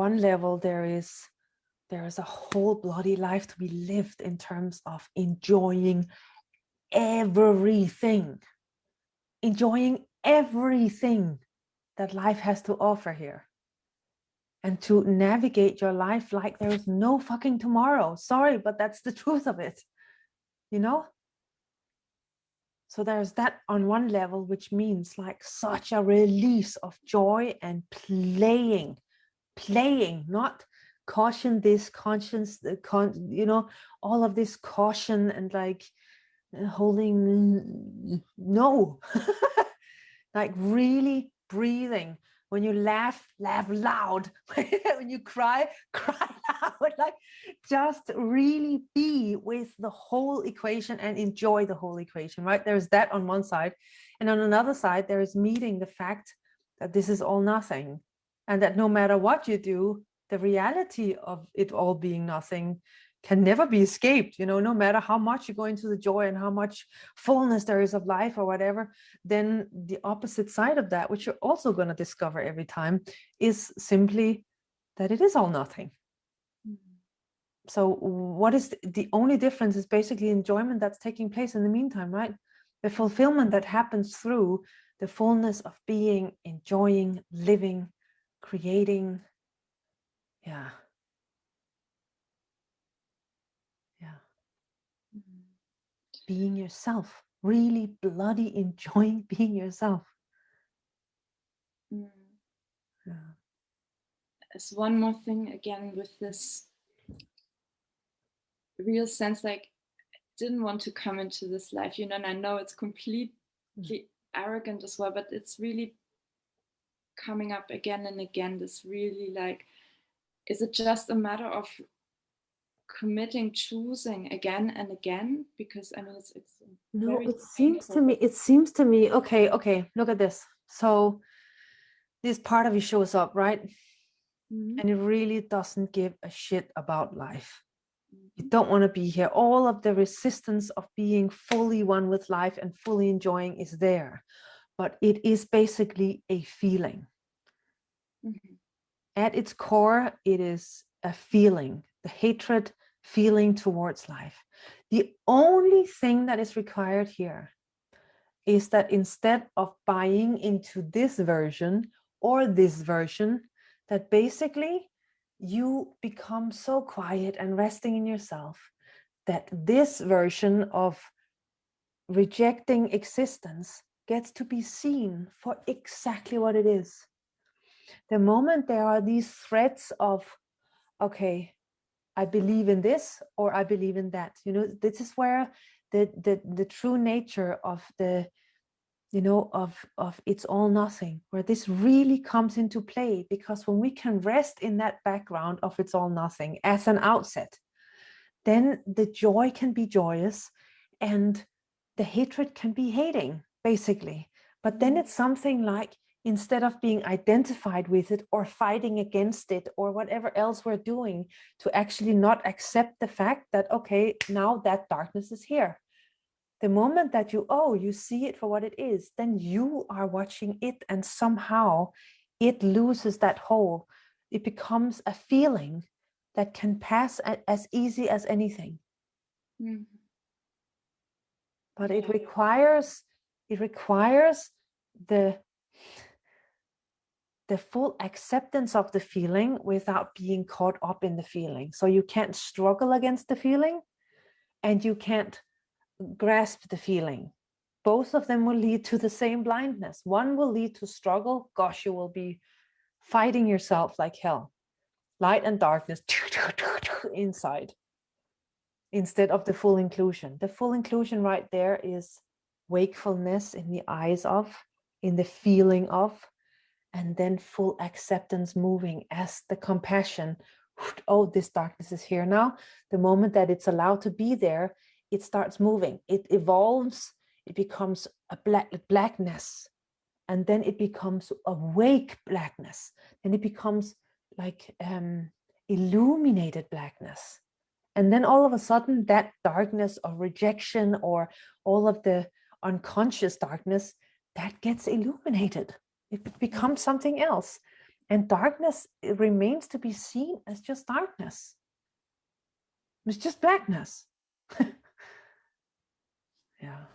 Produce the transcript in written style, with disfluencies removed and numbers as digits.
one level, there is a whole bloody life to be lived in terms of enjoying everything that life has to offer here, and to navigate your life like there is no fucking tomorrow. Sorry, but that's the truth of it, you know? So there's that on one level, which means like such a release of joy and playing, not caution, this conscience, all of this caution and like holding, no, like really breathing. When you laugh loud. When you cry loud. Like just really be with the whole equation and enjoy the whole equation, right? There's that on one side. And on another side, there is meeting the fact that this is all nothing. And that no matter what you do, the reality of it all being nothing can never be escaped, no matter how much you go into the joy and how much fullness there is of life or whatever. Then the opposite side of that, which you're also going to discover every time, is simply that it is all nothing. So what is the only difference is basically enjoyment that's taking place in the meantime, right? The fulfillment that happens through the fullness of being, enjoying, living, creating. Yeah. Being yourself, really bloody enjoying being yourself. Yeah. As one more thing again with this real sense, like I didn't want to come into this life, and I know it's completely arrogant as well, but it's really coming up again and again, this really like, is it just a matter of committing, choosing again and again? Because I mean, it's no, it seems to me, okay, look at this. So this part of you shows up, right? And it really doesn't give a shit about life. You don't want to be here. All of the resistance of being fully one with life and fully enjoying is there, but it is basically a feeling. At its core, it is a feeling, the hatred feeling towards life. The only thing that is required here is that instead of buying into this version or this version, that basically you become so quiet and resting in yourself that this version of rejecting existence gets to be seen for exactly what it is. The moment there are these threads of, okay, I believe in this or I believe in that, this is where the true nature of the, of it's all nothing, where this really comes into play. Because when we can rest in that background of it's all nothing as an outset, then the joy can be joyous and the hatred can be hating, basically. But then it's something like, instead of being identified with it or fighting against it or whatever else we're doing, to actually not accept the fact that, okay, now that darkness is here. The moment that you see it for what it is, then you are watching it, and somehow it loses that hold. It becomes a feeling that can pass as easy as anything. But it requires the full acceptance of the feeling without being caught up in the feeling. So you can't struggle against the feeling and you can't grasp the feeling. Both of them will lead to the same blindness. One will lead to struggle. Gosh, you will be fighting yourself like hell. Light and darkness inside, instead of the full inclusion. The full inclusion right there is wakefulness in the eyes of, in the feeling of, and then full acceptance moving as the compassion. Oh, this darkness is here now. The moment that it's allowed to be there, it starts moving. It evolves. It becomes a blackness. And then it becomes awake blackness. Then it becomes like illuminated blackness. And then all of a sudden, that darkness of rejection or all of the unconscious darkness, that gets illuminated. It becomes something else. And darkness, it remains to be seen as just darkness. It's just blackness. Yeah.